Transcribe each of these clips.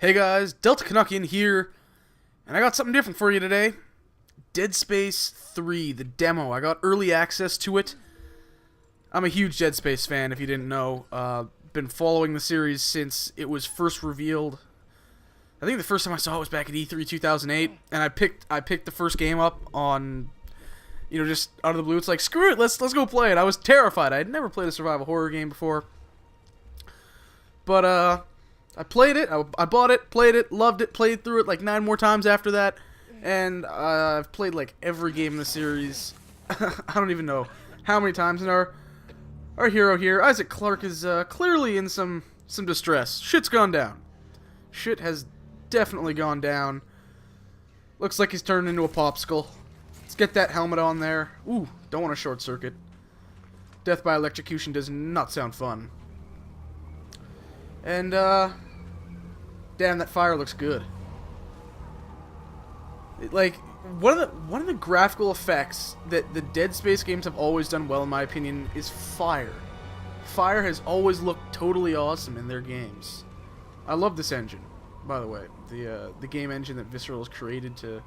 Hey guys, DeltaCanuckian here, and I got something different for you today. Dead Space 3, the demo. I got early access to it. I'm a huge Dead Space fan, if you didn't know. Been following the series since it was first revealed. I think the first time I saw it was back at E3 2008, and I picked the first game up on, just out of the blue. It's like, screw it, let's go play it. I was terrified. I had never played a survival horror game before. But, I played it, I bought it, played it, loved it, played through it like 9 more times after that, and I've played like every game in the series. I don't even know how many times, and our hero here, Isaac Clarke, is clearly in some distress. Shit's gone down. Shit has definitely gone down. Looks like he's turned into a popsicle. Let's get that helmet on there. Ooh, don't want a short circuit. Death by electrocution does not sound fun. And, damn, that fire looks good. One of the graphical effects that the Dead Space games have always done well, in my opinion, is fire. Fire has always looked totally awesome in their games. I love this engine, by the way. The game engine that Visceral has created to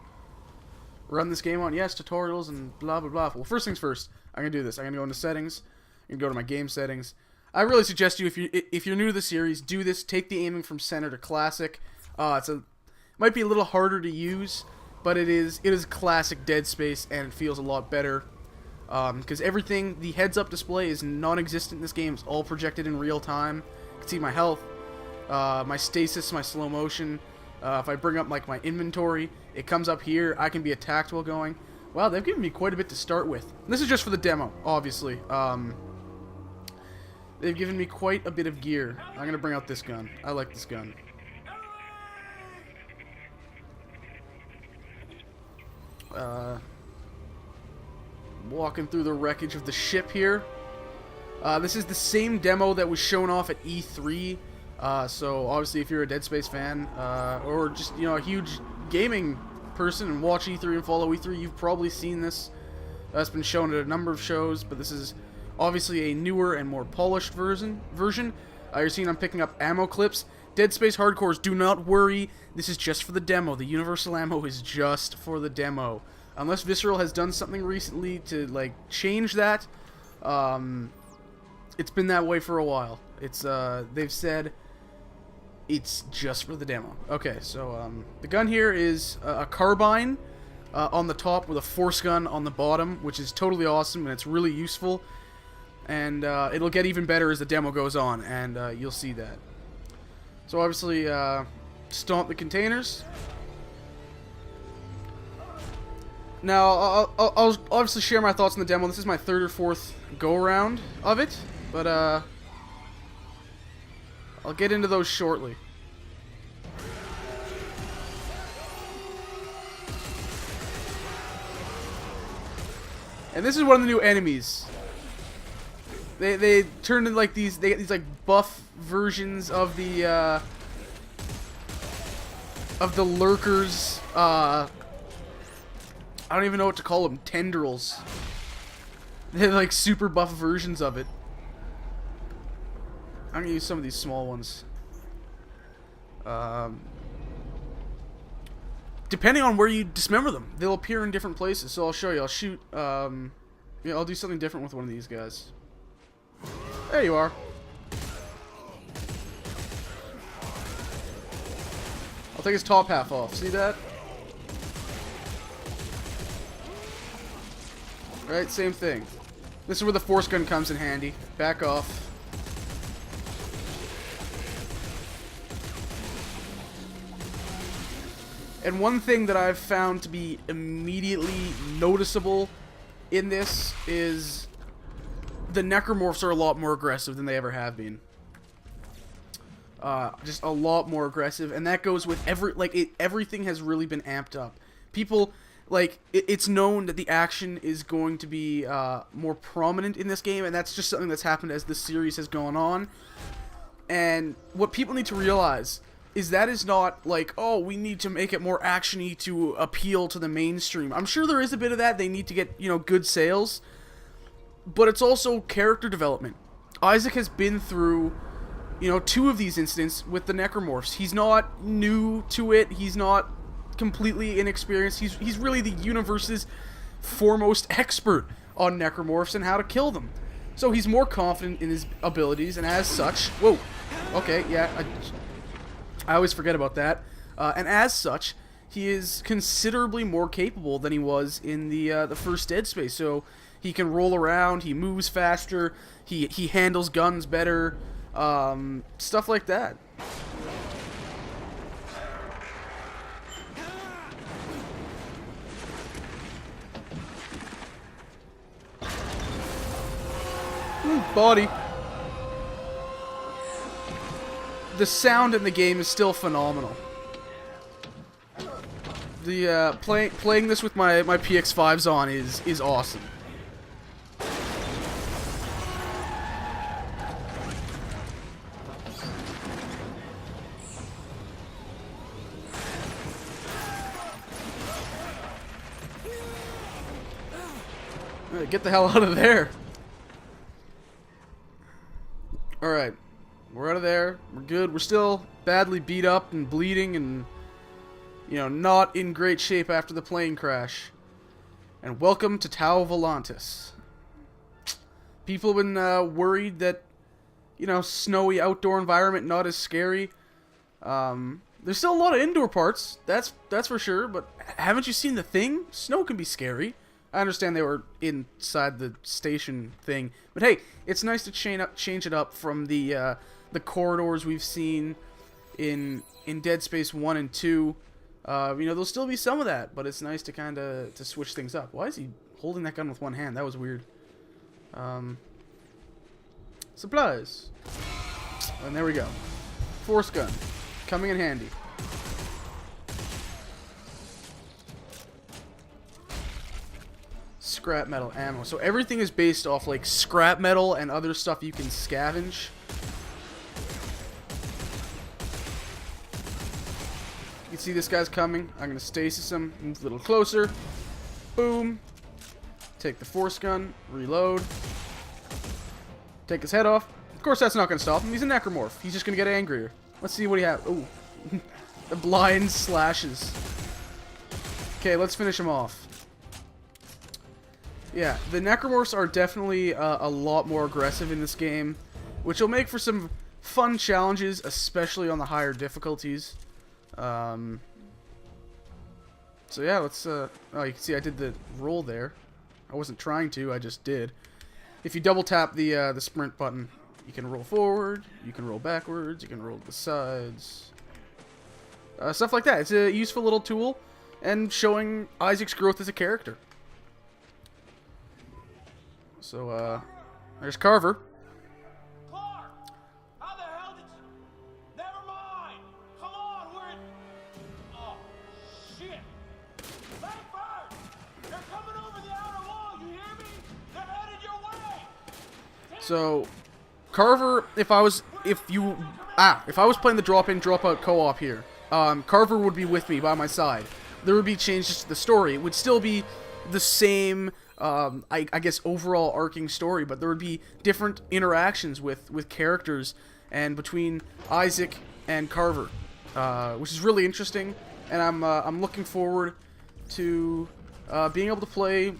run this game on. Yes, tutorials and blah, blah, blah. Well, first things first, I'm going to do this. I'm going to go into settings. I'm going to go to my game settings. I really suggest you, if you're new to the series, do this. Take the aiming from center to classic. Might be a little harder to use, but it is classic Dead Space, and it feels a lot better. Because everything, the heads-up display is non-existent in this game. It's all projected in real time. You can see my health, my stasis, my slow motion. If I bring up like my inventory, it comes up here. I can be attacked while going. Wow, they've given me quite a bit to start with. This is just for the demo, obviously. They've given me quite a bit of gear. I'm going to bring out this gun. I like this gun. Walking through the wreckage of the ship here. This is the same demo that was shown off at E3. So obviously if you're a Dead Space fan, or just, a huge gaming person and watch E3 and follow E3, you've probably seen this. It's been shown at a number of shows, but this is obviously a newer and more polished version. You're seeing I'm picking up ammo clips. Dead Space Hardcores, do not worry. This is just for the demo. The universal ammo is just for the demo. Unless Visceral has done something recently to, change that. It's been that way for a while. They've said it's just for the demo. Okay, so, the gun here is a carbine on the top with a force gun on the bottom, which is totally awesome, and it's really useful. And it'll get even better as the demo goes on, and you'll see that. So obviously, stomp the containers. Now, I'll obviously share my thoughts on the demo. This is my 3rd or 4th go-around of it, but I'll get into those shortly. And this is one of the new enemies. They turned into these buff versions of the lurkers. I don't even know what to call them. Tendrils. They're like super buff versions of it. I'm gonna use some of these small ones. Depending on where you dismember them, they'll appear in different places. So I'll show you. I'll shoot. I'll do something different with one of these guys. There you are. I'll take his top half off. See that? Right, same thing. This is where the force gun comes in handy. Back off. And one thing that I've found to be immediately noticeable in this is the necromorphs are a lot more aggressive than they ever have been. Just a lot more aggressive, and that goes with everything has really been amped up. People, it's known that the action is going to be more prominent in this game, and that's just something that's happened as the series has gone on. And what people need to realize is that is not oh, we need to make it more action-y to appeal to the mainstream. I'm sure there is a bit of that. They need to get, good sales. But it's also character development. Isaac has been through you know, 2 of these incidents with the necromorphs. He's not new to it. He's not completely inexperienced. He's really the universe's foremost expert on necromorphs and how to kill them. So he's more confident in his abilities, and as such, whoa, okay, yeah, I always forget about that. And as such, he is considerably more capable than he was in the first Dead Space. So he can roll around, he moves faster, he handles guns better, stuff like that. Body. The sound in the game is still phenomenal. The playing this with my PX5s on is awesome. Get the hell out of there. Alright, we're out of there, we're good, we're still badly beat up and bleeding and, you know, not in great shape after the plane crash. And welcome to Tau Volantis. People have been worried that, you know, snowy outdoor environment not as scary. There's still a lot of indoor parts, that's for sure, but haven't you seen the thing? Snow can be scary. I understand they were inside the station thing, but hey, it's nice to change it up from the corridors we've seen in Dead Space 1 and 2. You know, there'll still be some of that, but it's nice to kind of switch things up. Why is he holding that gun with one hand? That was weird. Supplies. And there we go. Force gun. Coming in handy. Scrap metal ammo. So everything is based off like scrap metal and other stuff you can scavenge. You can see this guy's coming. I'm going to stasis him. Move a little closer. Boom. Take the force gun. Reload. Take his head off. Of course that's not going to stop him. He's a necromorph. He's just going to get angrier. Let's see what he has. Ooh. The blind slashes. Okay, let's finish him off. Yeah, the necromorphs are definitely a lot more aggressive in this game, which will make for some fun challenges, especially on the higher difficulties. So yeah, let's, oh, you can see I did the roll there. I wasn't trying to, I just did. If you double tap the sprint button, you can roll forward, you can roll backwards, you can roll to the sides. Stuff like that. It's a useful little tool, and showing Isaac's growth as a character. So, there's Carver. Clark! How the hell did you... Never mind! Come on, we're in... Oh, shit! Langford! They're coming over the outer wall, you hear me? They're headed your way! So, Carver, if I was playing the drop-in, drop-out co-op here, Carver would be with me by my side. There would be changes to the story. It would still be the same... I guess overall arcing story, but there would be different interactions with characters and between Isaac and Carver, which is really interesting, and I'm looking forward to being able to play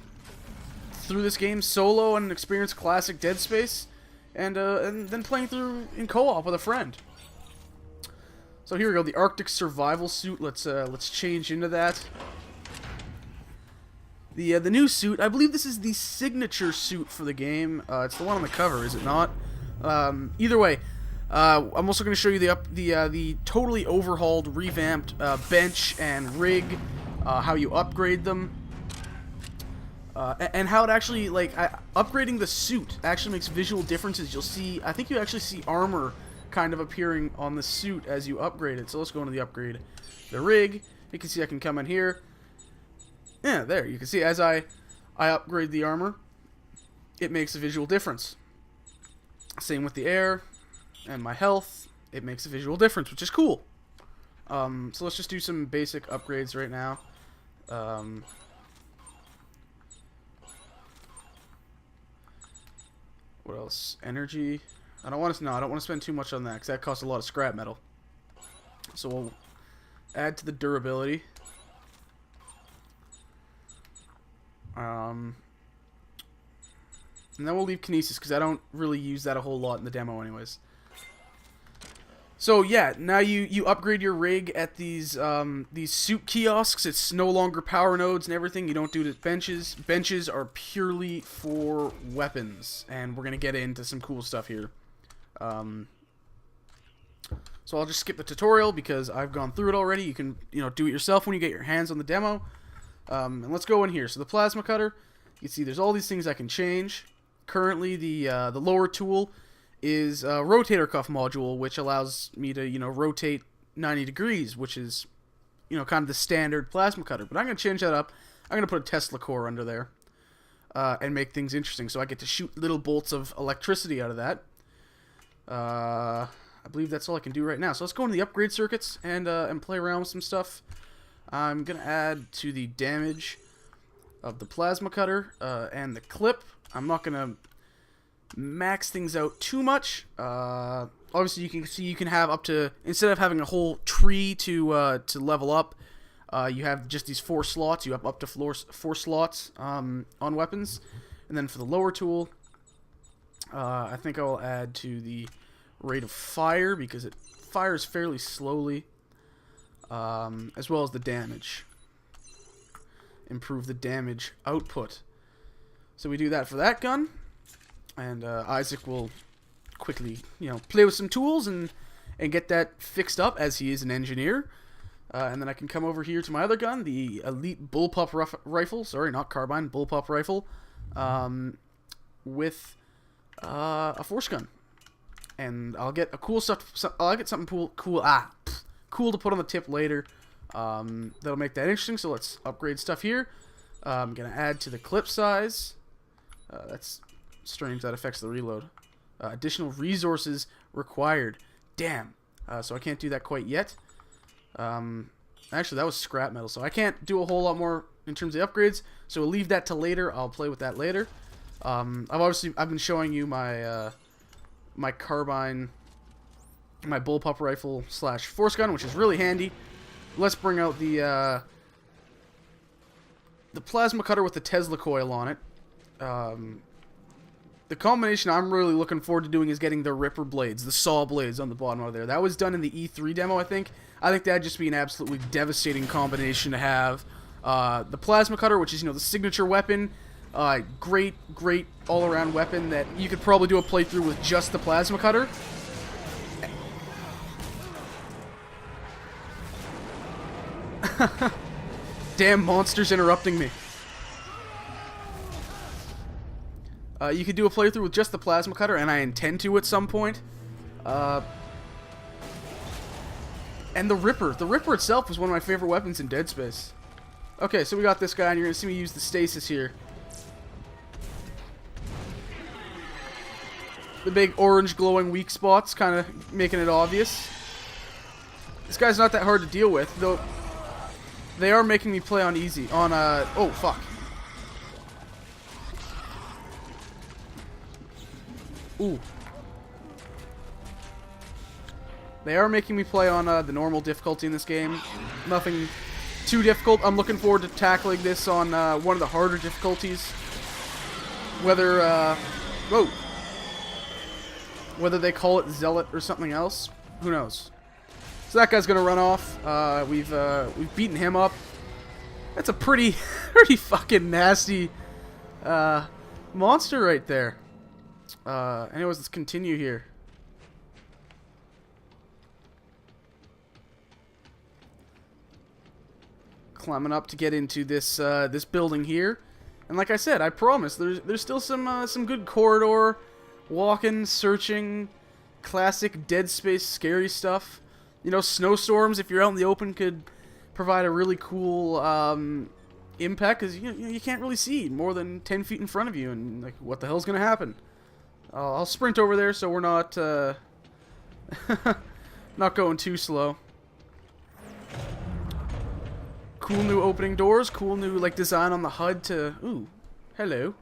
through this game solo and experience classic Dead Space, and then playing through in co-op with a friend. So here we go, the Arctic survival suit. Let's change into that. The new suit, I believe this is the signature suit for the game. It's the one on the cover, is it not? Either way, I'm also going to show you the totally overhauled, revamped bench and rig, how you upgrade them, and how it actually, like, upgrading the suit actually makes visual differences. You'll see, I think you actually see armor kind of appearing on the suit as you upgrade it. So let's go into the upgrade. The rig, you can see I can come in here. Yeah, there, you can see as I upgrade the armor, it makes a visual difference. Same with the air and my health, it makes a visual difference, which is cool. So let's just do some basic upgrades right now. What else? Energy. I don't want to spend too much on that because that costs a lot of scrap metal. So we'll add to the durability. And then we'll leave kinesis because I don't really use that a whole lot in the demo anyways. So yeah, now you upgrade your rig at these suit kiosks. It's no longer power nodes and everything. You don't do it at benches. Benches are purely for weapons, and we're gonna get into some cool stuff here. So I'll just skip the tutorial because I've gone through it already. You can do it yourself when you get your hands on the demo. And let's go in here. So the plasma cutter, you can see there's all these things I can change. Currently, the lower tool is a rotator cuff module, which allows me to, rotate 90 degrees, which is, kind of the standard plasma cutter. But I'm going to change that up. I'm going to put a Tesla core under there and make things interesting. So I get to shoot little bolts of electricity out of that. I believe that's all I can do right now. So let's go into the upgrade circuits and play around with some stuff. I'm going to add to the damage of the plasma cutter and the clip. I'm not going to max things out too much. Obviously, you can see you can have up to, instead of having a whole tree to level up, you have just these 4 slots. You have up to 4 slots on weapons. And then for the lower tool, I think I will add to the rate of fire because it fires fairly slowly, as well as the damage. Improve the damage output. So we do that for that gun. And Isaac will quickly, play with some tools and get that fixed up as he is an engineer. And then I can come over here to my other gun, the Elite Bullpup Rifle. Sorry, not carbine, Bullpup Rifle. With a force gun. And I'll get a cool stuff. I'll get something cool to put on the tip later. That'll make that interesting. So let's upgrade stuff here. I'm gonna add to the clip size. That's strange. That affects the reload. Additional resources required. Damn. So I can't do that quite yet. Actually, that was scrap metal, so I can't do a whole lot more in terms of upgrades. So we'll leave that to later. I'll play with that later. I've been showing you my my carbine, my bullpup rifle / force gun, which is really handy. Let's bring out the plasma cutter with the Tesla coil on it. The combination I'm really looking forward to doing is getting the Ripper blades, the saw blades on the bottom of there. That was done in the E3 demo, I think. I think that'd just be an absolutely devastating combination to have. The plasma cutter, which is, the signature weapon. Great all-around weapon that you could probably do a playthrough with just the plasma cutter. Damn monsters interrupting me. You could do a playthrough with just the plasma cutter, and I intend to at some point. And the Ripper. The Ripper itself was one of my favorite weapons in Dead Space. Okay, so we got this guy, and you're going to see me use the stasis here. The big orange glowing weak spots, kind of making it obvious. This guy's not that hard to deal with, though they are making me play on easy. Oh, fuck. Ooh. They are making me play on the normal difficulty in this game. Nothing too difficult. I'm looking forward to tackling this on one of the harder difficulties. Whether they call it Zealot or something else, who knows? So that guy's gonna run off. We've beaten him up. That's a pretty fucking nasty monster right there. Anyways, let's continue here. Climbing up to get into this this building here, and like I said, I promise there's still some good corridor walking, searching, classic Dead Space scary stuff. Snowstorms, if you're out in the open, could provide a really cool impact because you can't really see more than 10 feet in front of you, and like, what the hell's gonna happen? I'll sprint over there so we're not not going too slow. Cool new opening doors, cool new design on the HUD to... Ooh, hello.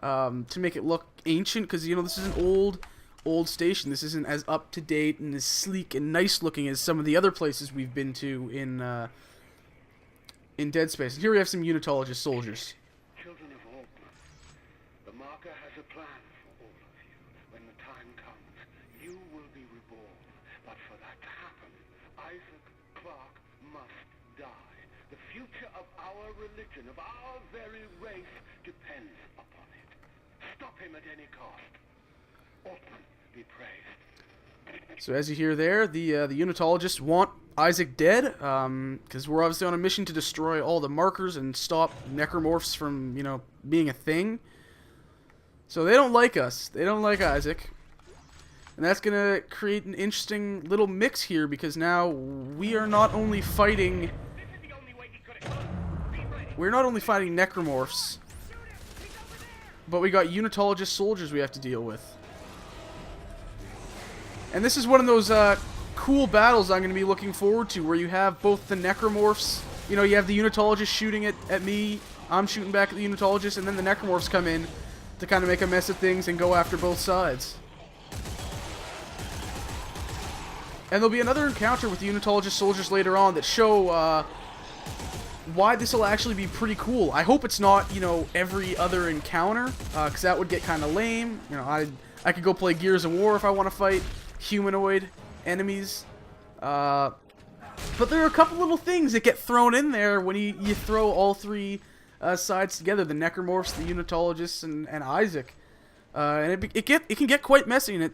to make it look ancient, because, you know, this is an old station. This isn't as up to date and as sleek and nice looking as some of the other places we've been to in Dead Space. And here we have some Unitologist soldiers. Children of Altman, the marker has a plan for all of you. When the time comes, you will be reborn. But for that to happen, Isaac Clarke must die. The future of our religion, of our very race, depends upon it. Stop him at any cost. Altman, be praised. So as you hear there, the Unitologists want Isaac dead, because we're obviously on a mission to destroy all the markers and stop necromorphs from, you know, being a thing. So they don't like us. They don't like Isaac. And that's going to create an interesting little mix here, because now we are not only fighting... We're not only fighting necromorphs, but we got Unitologist soldiers we have to deal with. And this is one of those cool battles I'm going to be looking forward to, where you have both the necromorphs, you know, you have the Unitologist shooting at me, I'm shooting back at the Unitologist, and then the necromorphs come in to kind of make a mess of things and go after both sides. And there'll be another encounter with the Unitologist soldiers later on that show why this will actually be pretty cool. I hope it's not, you know, every other encounter, because that would get kind of lame. You know, I could go play Gears of War if I want to fight humanoid enemies. But there are a couple little things that get thrown in there when you throw all three sides together: the necromorphs, the Unitologists, and Isaac. And it can get quite messy, and it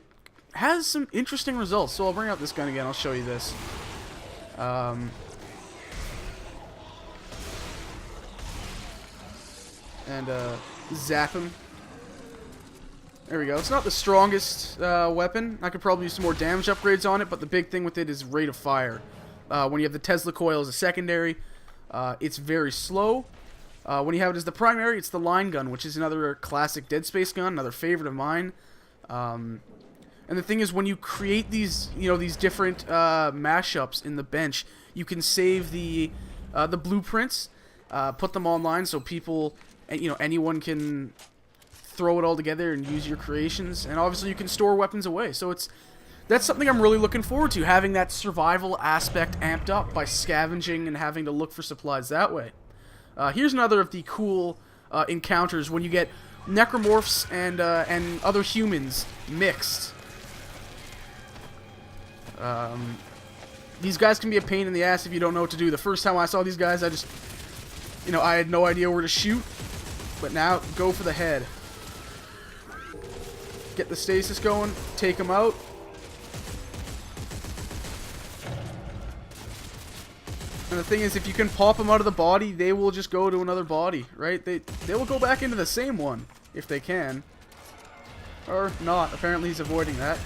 has some interesting results. So I'll bring out this gun again. I'll show you this. And zap him. There we go. It's not the strongest weapon. I could probably use some more damage upgrades on it, but the big thing with it is rate of fire. When you have the Tesla coil as a secondary, it's very slow. When you have it as the primary, it's the line gun, which is another classic Dead Space gun, another favorite of mine. And the thing is, when you create these, you know, these different mashups in the bench, you can save the blueprints, put them online so people, you know, anyone can throw it all together and use your creations, and obviously you can store weapons away. So that's something I'm really looking forward to, having that survival aspect amped up by scavenging and having to look for supplies that way. Here's another of the cool encounters when you get necromorphs and other humans mixed. These guys can be a pain in the ass if you don't know what to do. The first time I saw these guys, I had no idea where to shoot, but now go for the head. Get the stasis going, take them out. And the thing is, if you can pop them out of the body, they will just go to another body, right? They will go back into the same one, if they can. Or not. Apparently he's avoiding that.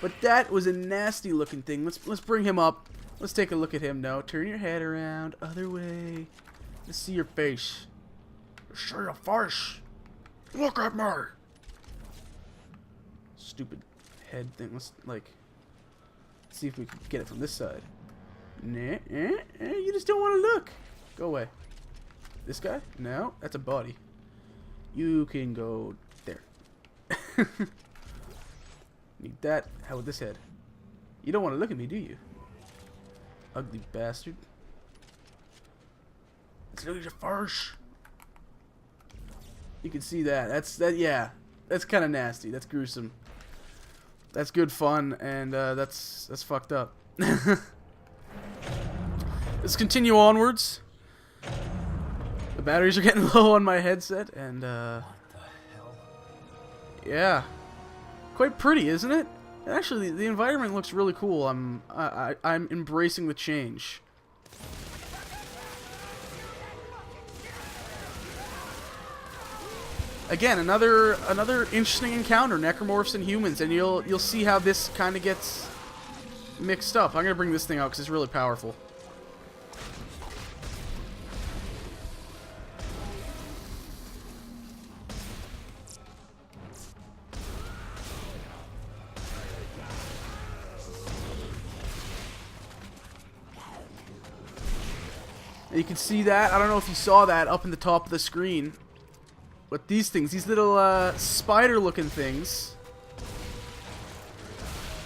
But that was a nasty looking thing. Let's bring him up. Let's take a look at him now. Turn your head around, other way. Let's see your face. See your face. Look at me. Stupid head thing. Let's see if we can get it from this side. Nah, you just don't want to look. Go away. This guy? No, that's a body. You can go there. Need that. How with this head? You don't want to look at me, do you? Ugly bastard. Let's look at your face. You can see that. Yeah. That's kind of nasty. That's gruesome. That's good fun, and that's fucked up. Let's continue onwards. The batteries are getting low on my headset, and what the hell? Yeah, quite pretty, isn't it? And actually, the environment looks really cool. I'm embracing the change. Again, another interesting encounter, necromorphs and humans, and you'll see how this kind of gets mixed up. I'm gonna bring this thing out because it's really powerful. And you can see that. I don't know if you saw that up in the top of the screen. But these things, these little spider-looking things.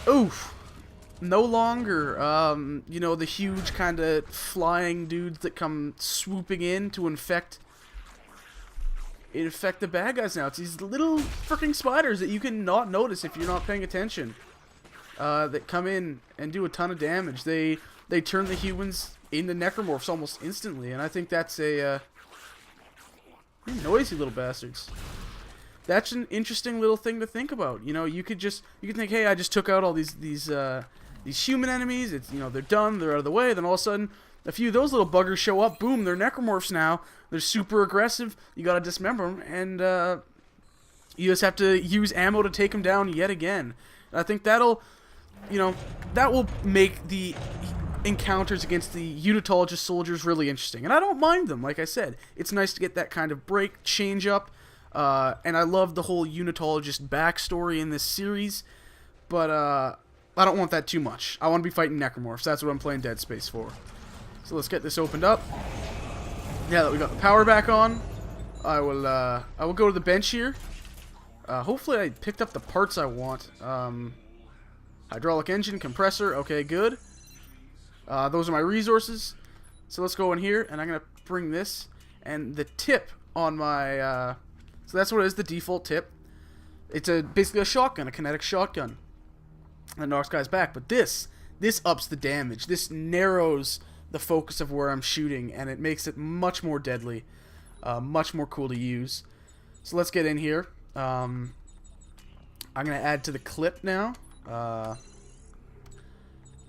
Oof. No longer, you know, the huge kind of flying dudes that come swooping in to infect the bad guys now. It's these little freaking spiders that you can not notice if you're not paying attention. That come in and do a ton of damage. They turn the humans into necromorphs almost instantly, and I think that's a noisy little bastards. That's an interesting little thing to think about. You know, you could think, hey, I just took out all these human enemies. It's, you know, they're done, they're out of the way. Then all of a sudden, a few of those little buggers show up. Boom, they're necromorphs now. They're super aggressive. You gotta dismember them, and you just have to use ammo to take them down yet again. And I think that'll, you know, that will make the encounters against the unitologist soldiers really interesting. And I don't mind them, like I said. It's nice to get that kind of break, change up. And I love the whole unitologist backstory in this series. But I don't want that too much. I want to be fighting necromorphs. That's what I'm playing Dead Space for. So let's get this opened up. Now that we got the power back on, I will go to the bench here. Hopefully I picked up the parts I want. Hydraulic engine, compressor, okay, good. Those are my resources. So let's go in here, and I'm going to bring this. And the tip on my... so that's what it is, the default tip. It's basically a shotgun, a kinetic shotgun. That knocks guys back. But this ups the damage. This narrows the focus of where I'm shooting, and it makes it much more deadly. Much more cool to use. So let's get in here. I'm going to add to the clip now.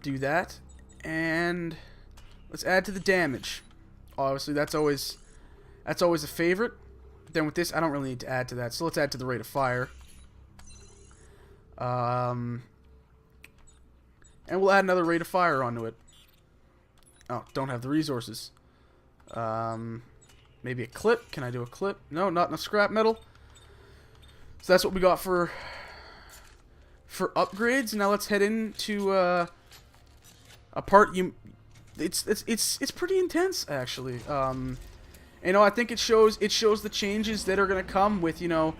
Do that. And let's add to the damage. Obviously, that's always a favorite. Then with this, I don't really need to add to that. So let's add to the rate of fire. And we'll add another rate of fire onto it. Oh, don't have the resources. Maybe a clip. Can I do a clip? No, not enough scrap metal. So that's what we got for upgrades. Now let's head into a part it's pretty intense actually. You know, I think it shows the changes that are gonna come with, you know,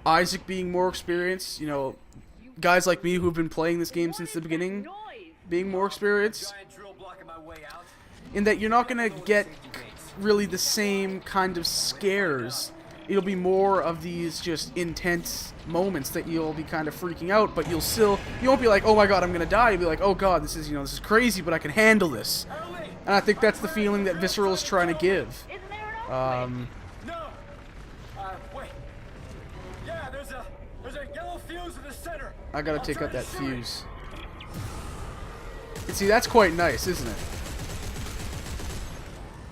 Isaac being more experienced, you know, guys like me who've been playing this game since the beginning being more experienced, in that you're not gonna get really the same kind of scares. It'll be more of these just intense moments that you'll be kind of freaking out, but you won't be like, oh my god, I'm gonna die. You'll be like, oh god, this is crazy, but I can handle this. And I think that's the feeling that Visceral is trying to give. No. Wait. Yeah, there's a yellow fuse in the center. I gotta take out that fuse. And see, that's quite nice, isn't it?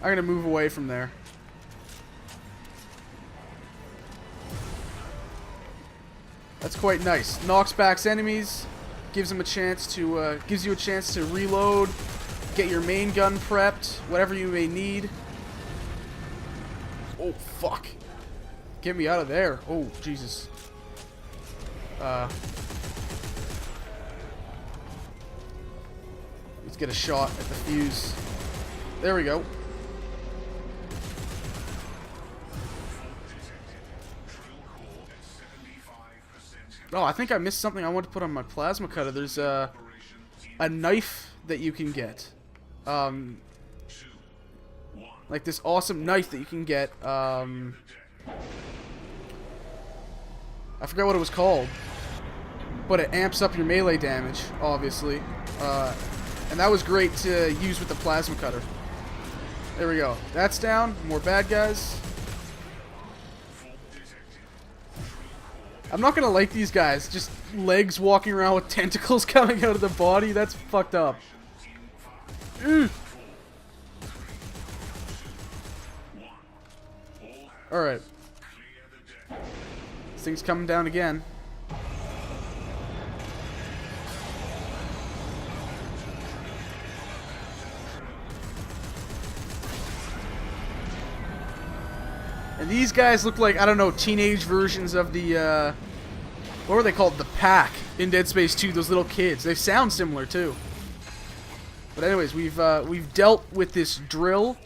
I'm gonna move away from there. That's quite nice. Knocks back enemies, gives them a chance to, gives you a chance to reload, get your main gun prepped, whatever you may need. Oh fuck! Get me out of there! Oh Jesus! Let's get a shot at the fuse. There we go. Oh, I think I missed something I want to put on my plasma cutter. There's a knife that you can get. Like this awesome knife that you can get. I forgot what it was called. But it amps up your melee damage, obviously. And that was great to use with the plasma cutter. There we go. That's down. More bad guys. I'm not gonna like these guys. Just legs walking around with tentacles coming out of the body. That's fucked up. Alright. This thing's coming down again. And these guys look like, I don't know, teenage versions of the, what were they called? The Pack in Dead Space 2, those little kids. They sound similar, too. But anyways, we've dealt with this drill.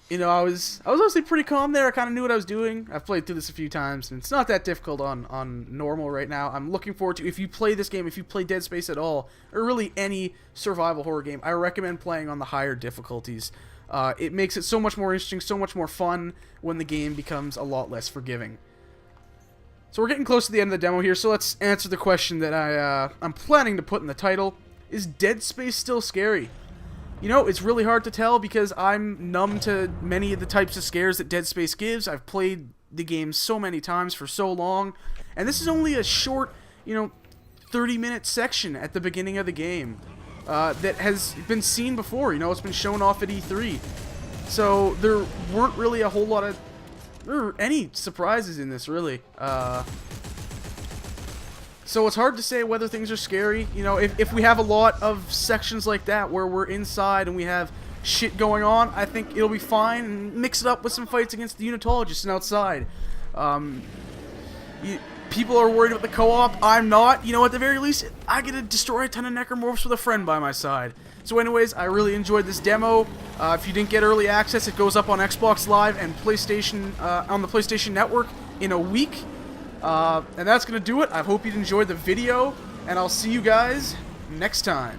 You know, I was honestly pretty calm there. I kind of knew what I was doing. I've played through this a few times, and it's not that difficult on normal right now. I'm looking forward to, if you play this game, if you play Dead Space at all, or really any survival horror game, I recommend playing on the higher difficulties. It makes it so much more interesting, so much more fun when the game becomes a lot less forgiving. So we're getting close to the end of the demo here, so let's answer the question that I'm planning to put in the title. Is Dead Space still scary? You know, it's really hard to tell because I'm numb to many of the types of scares that Dead Space gives. I've played the game so many times for so long, and this is only a short, 30-minute section at the beginning of the game that has been seen before. You know, it's been shown off at E3. So there weren't really a whole lot of, or any surprises in this, really. So it's hard to say whether things are scary. You know, if we have a lot of sections like that where we're inside and we have shit going on, I think it'll be fine, and mix it up with some fights against the Unitologists and outside. People are worried about the co-op. I'm not. You know, at the very least, I get to destroy a ton of necromorphs with a friend by my side. So anyways, I really enjoyed this demo. If you didn't get early access, it goes up on Xbox Live and PlayStation on the PlayStation Network in a week. And that's going to do it. I hope you enjoyed the video, and I'll see you guys next time.